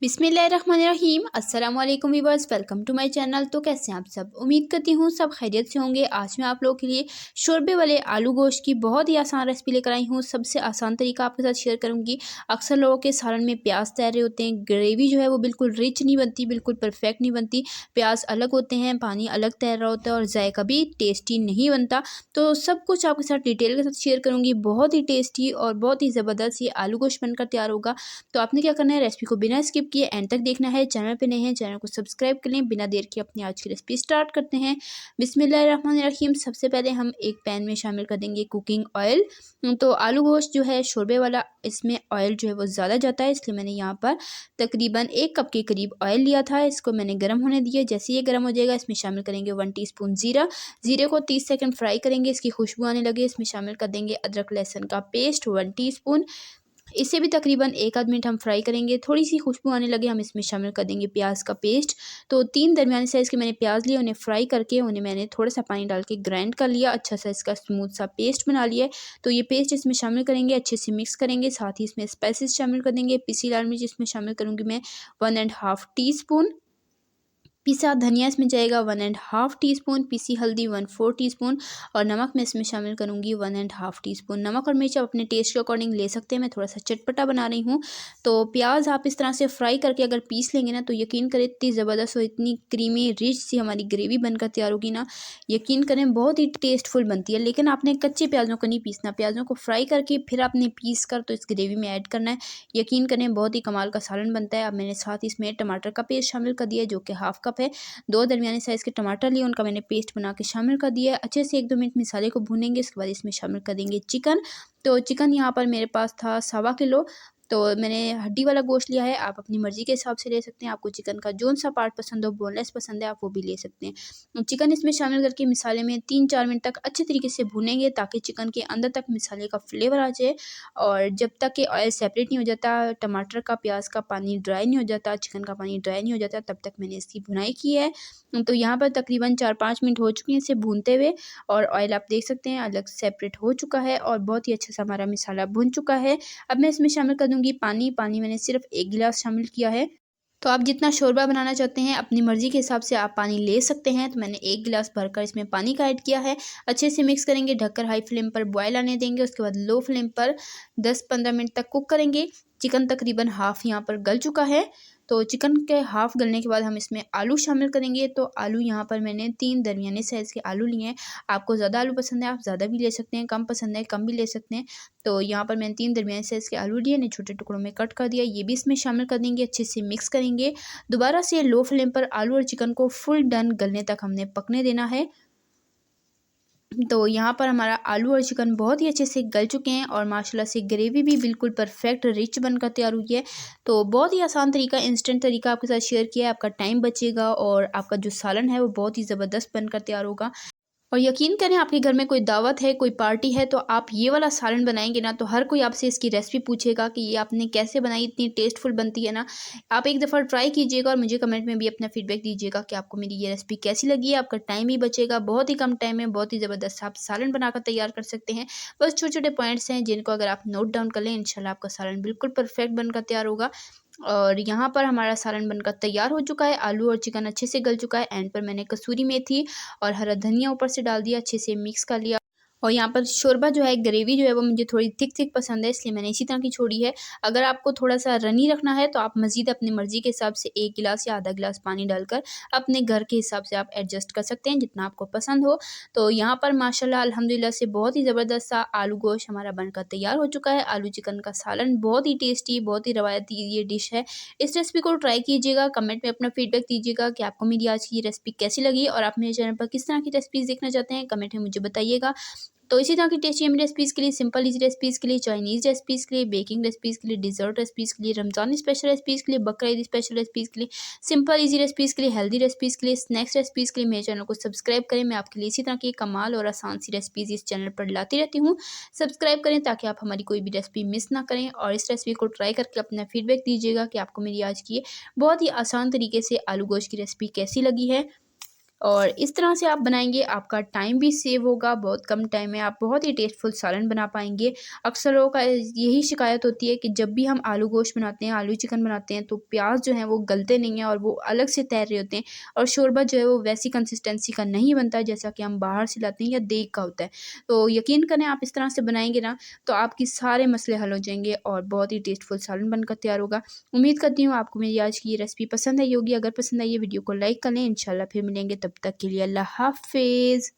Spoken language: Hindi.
बिस्मिल्लाहिर्रहमानिर्रहीम। अस्सलाम वालेकुम viewers, welcome to my channel. तो कैसे हैं आप सब? उम्मीद करती हूँ सब खैरियत से होंगे। आज मैं आप लोगों के लिए शोरबे वाले आलू गोश्त की बहुत ही आसान रेसिपी लेकर आई हूँ। सबसे आसान तरीका आपके साथ शेयर करूँगी। अक्सर लोगों के सालन में प्याज तैर रहे होते हैं, ग्रेवी जो है वो बिल्कुल रिच नहीं बनती, बिल्कुल परफेक्ट नहीं बनती। प्याज अलग होते हैं, पानी अलग तैर रहा होता है और जायका भी टेस्टी नहीं बनता। तो सब कुछ आपके साथ डिटेल के साथ शेयर करूँगी। बहुत ही टेस्टी और बहुत ही ज़बरदस्त ये आलू गोश्त बनकर तैयार होगा। तो आपने क्या करना है, रेसिपी को बिना स्किप किए एंड तक देखना है। चैनल पे नए हैं, चैनल को सब्सक्राइब कर लें। बिना देर के अपनी आज की रेसिपी स्टार्ट करते हैं। बिस्मिल्लाहिर्रहमानिर्रहीम। सबसे पहले हम एक पैन में शामिल कर देंगे कुकिंग ऑयल। तो आलू गोश्त जो है शोरबे वाला, इसमें ऑयल जो है वो ज़्यादा जाता है, इसलिए मैंने यहाँ पर तकरीबन 1 कप के करीब ऑयल लिया था। इसको मैंने गर्म होने दिया। जैसे ये गर्म हो जाएगा, इसमें शामिल करेंगे 1 टीस्पून ज़ीरा। ज़ीरे को 30 सेकंड फ्राई करेंगे, इसकी खुशबू आने लगे। इसमें शामिल कर देंगे अदरक लहसुन का पेस्ट 1 टीस्पून। इसे भी तकरीबन 1 आध मिनट हम फ्राई करेंगे। थोड़ी सी खुशबू आने लगे, हम इसमें शामिल कर देंगे प्याज का पेस्ट। तो 3 दरमियाने साइज़ के मैंने प्याज लिए, उन्हें फ्राई करके उन्हें मैंने थोड़ा सा पानी डाल के ग्राइंड कर लिया। अच्छा सा इसका स्मूथ सा पेस्ट बना लिया है। तो ये पेस्ट इसमें शामिल करेंगे, अच्छे से मिक्स करेंगे। साथ ही इसमें स्पाइसेस शामिल कर देंगे। पिसी लाल मिर्च इसमें शामिल करूँगी मैं 1 एंड हाफ टी स्पून। पिसा धनिया इसमें जाएगा 1 एंड हाफ टी स्पून। पिसी हल्दी 1/4 टीस्पून। और नमक मैं इसमें शामिल करूँगी 1 एंड हाफ टी स्पून। नमक और मिर्च आप अपने टेस्ट के अकॉर्डिंग ले सकते हैं। मैं थोड़ा सा चटपटा बना रही हूँ। तो प्याज आप इस तरह से फ्राई करके अगर पीस लेंगे ना, तो यकीन करें इतनी ज़बरदस्त और इतनी क्रीमी रिच सी हमारी ग्रेवी बनकर तैयार होगी ना, यकीन करें बहुत ही टेस्टफुल बनती है। लेकिन आपने कच्चे प्याज़ों को नहीं पीसना, प्याज़ों को फ्राई करके फिर आपने पीस कर तो इस ग्रेवी में ऐड करना है। यकीन करें बहुत ही कमाल का सालन बनता है। अब मैंने साथ इसमें टमाटर का पेस्ट शामिल कर दिया है, जो कि हाफ कप है। 2 दरमियाने साइज़ के टमाटर लिए, उनका मैंने पेस्ट बना के शामिल कर दिया है। अच्छे से 1-2 मिनट मसाले को भूनेंगे। इसके बाद इसमें शामिल कर देंगे चिकन। तो चिकन यहाँ पर मेरे पास था 1.25 किलो। तो मैंने हड्डी वाला गोश्त लिया है। आप अपनी मर्ज़ी के हिसाब से ले सकते हैं। आपको चिकन का जौन-सा पार्ट पसंद हो, बोनलेस पसंद है, आप वो भी ले सकते हैं। चिकन इसमें शामिल करके मसाले में 3-4 मिनट तक अच्छे तरीके से भूनेंगे, ताकि चिकन के अंदर तक मसाले का फ्लेवर आ जाए। और जब तक कि ऑयल सेपरेट नहीं हो जाता, टमाटर का, प्याज का पानी ड्राई नहीं हो जाता, चिकन का पानी ड्राई नहीं हो जाता, तब तक मैंने इसकी भुनाई की है। तो यहाँ पर तकरीबन 4-5 मिनट हो चुके हैं इसे भूनते हुए। और ऑयल आप देख सकते हैं अलग सेपरेट हो चुका है और बहुत ही अच्छा सा हमारा मसाला भुन चुका है। अब मैं इसमें शामिल कर दूँगी पानी। पानी मैंने सिर्फ 1 गिलास शामिल किया है। तो आप जितना शोरबा बनाना चाहते हैं अपनी मर्ज़ी के हिसाब से आप पानी ले सकते हैं। तो मैंने 1 गिलास भरकर इसमें पानी का ऐड किया है। अच्छे से मिक्स करेंगे, ढककर हाई फ्लेम पर बॉयल आने देंगे। उसके बाद लो फ्लेम पर 10-15 मिनट तक कुक करेंगे। चिकन तकरीबन हाफ़ यहाँ पर गल चुका है। तो चिकन के हाफ़ गलने के बाद हम इसमें आलू शामिल करेंगे। तो आलू यहाँ पर मैंने 3 दरमियाने साइज़ के आलू लिए हैं। आपको ज़्यादा आलू पसंद है, आप ज़्यादा भी ले सकते हैं, कम पसंद है, कम भी ले सकते हैं। तो यहाँ पर मैंने 3 दरमियाने साइज़ के आलू लिए, इन्हें छोटे टुकड़ों में कट कर दिया। ये भी इसमें शामिल कर देंगे, अच्छे से मिक्स करेंगे। दोबारा से लो फ्लेम पर आलू और चिकन को फुल डन गलने तक हमने पकने देना है। तो यहाँ पर हमारा आलू और चिकन बहुत ही अच्छे से गल चुके हैं और माशाल्लाह से ग्रेवी भी बिल्कुल परफेक्ट रिच बनकर तैयार हुई है। तो बहुत ही आसान तरीका, इंस्टेंट तरीका आपके साथ शेयर किया है। आपका टाइम बचेगा और आपका जो सालन है वो बहुत ही ज़बरदस्त बनकर तैयार होगा। और यकीन करें, आपके घर में कोई दावत है, कोई पार्टी है, तो आप ये वाला सालन बनाएँगे ना, तो हर कोई आपसे इसकी रेसिपी पूछेगा कि ये आपने कैसे बनाई, इतनी टेस्टफुल बनती है ना। आप एक दफ़ा ट्राई कीजिएगा और मुझे कमेंट में भी अपना फीडबैक दीजिएगा कि आपको मेरी ये रेसिपी कैसी लगी है। आपका टाइम भी बचेगा, बहुत ही कम टाइम में बहुत ही ज़बरदस्त आप सालन बनाकर तैयार कर सकते हैं। बस छोटे-छोटे पॉइंट्स हैं जिनको अगर आप नोट डाउन कर लें, इंशाल्लाह आपका सालन बिल्कुल परफेक्ट बनकर तैयार होगा। और यहाँ पर हमारा सालन बनकर तैयार हो चुका है। आलू और चिकन अच्छे से गल चुका है। एंड पर मैंने कसूरी मेथी और हरा धनिया ऊपर से डाल दिया, अच्छे से मिक्स कर लिया। और यहाँ पर शोरबा जो है, ग्रेवी जो है वो मुझे थोड़ी थिक पसंद है, इसलिए मैंने इसी तरह की छोड़ी है। अगर आपको थोड़ा-सा रनी रखना है, तो आप मज़ीद अपनी मर्ज़ी के हिसाब से 1 गिलास या आधा गिलास पानी डालकर अपने घर के हिसाब से आप एडजस्ट कर सकते हैं, जितना आपको पसंद हो। तो यहाँ पर माशाल्लाह अल्हम्दुलिल्लाह से बहुत ही ज़बरदस्त सा आलू गोश्त हमारा बनकर तैयार हो चुका है। आलू चिकन का सालन बहुत ही टेस्टी, बहुत ही रवायती ये डिश है। इस रेसिपी को ट्राई कीजिएगा, कमेंट में अपना फीडबैक दीजिएगा कि आपको मेरी आज की ये रेसिपी कैसी लगी और आप मेरे चैनल पर किस तरह की रेसिपीज़ देखना चाहते हैं, कमेंट में मुझे बताइएगा। तो इसी तरह की टेस्टी यम्मी रेसिपीज़ के लिए, सिंपल ईज़ी रेसिपीज़ के लिए, चाइनीज़ रेसिपीज़ के लिए, बेकिंग रेसिपीज़ के लिए, डिज़र्ट रेसिपीज़ के लिए, रमज़ानी स्पेशल रेसिपीज़ के लिए, बकरा ईदी स्पेशल रेसिपीज़ के लिए, सिंपल ईज़ी रेसिपीज़ के लिए, हेल्दी रेसिपीज़ के लिए, स्नैक्स रेसिपीज़ के लिए मेरे चैनल को सब्सक्राइब करें। मैं आपके लिए इसी तरह की कमाल और आसान सी रेसिपीज़ इस चैनल पर लाती रहती हूँ। सब्सक्राइब करें ताकि आप हमारी कोई भी रेसिपी मिस ना करें और इस रेसिपी को ट्राई करके अपना फीडबैक दीजिएगा कि आपको मेरी आज की ये बहुत ही आसान तरीके से आलू गोश्त की रेसिपी कैसी लगी है। और इस तरह से आप बनाएंगे, आपका टाइम भी सेव होगा, बहुत कम टाइम में आप बहुत ही टेस्टफुल सालन बना पाएंगे। अक्सर लोगों का यही शिकायत होती है कि जब भी हम आलू गोश्त बनाते हैं, आलू चिकन बनाते हैं, तो प्याज जो है वो गलते नहीं हैं और वो अलग से तैर रहे होते हैं और शोरबा जो है वो वैसी कंसिस्टेंसी का नहीं बनता है जैसा कि हम बाहर से लाते हैं या देग का होता है। तो यकीन करें, आप इस तरह से बनाएंगे ना, तो आपकी सारे मसले हल हो जाएंगे और बहुत ही टेस्टफुल सालन बनकर तैयार होगा। उम्मीद करती हूँ आपको मेरी आज की ये रेसिपी पसंद आई होगी। अगर पसंद आई है, वीडियो को लाइक कर लें। इंशाल्लाह फिर मिलेंगे, तब तक के लिए अल्लाह हाफ़िज़।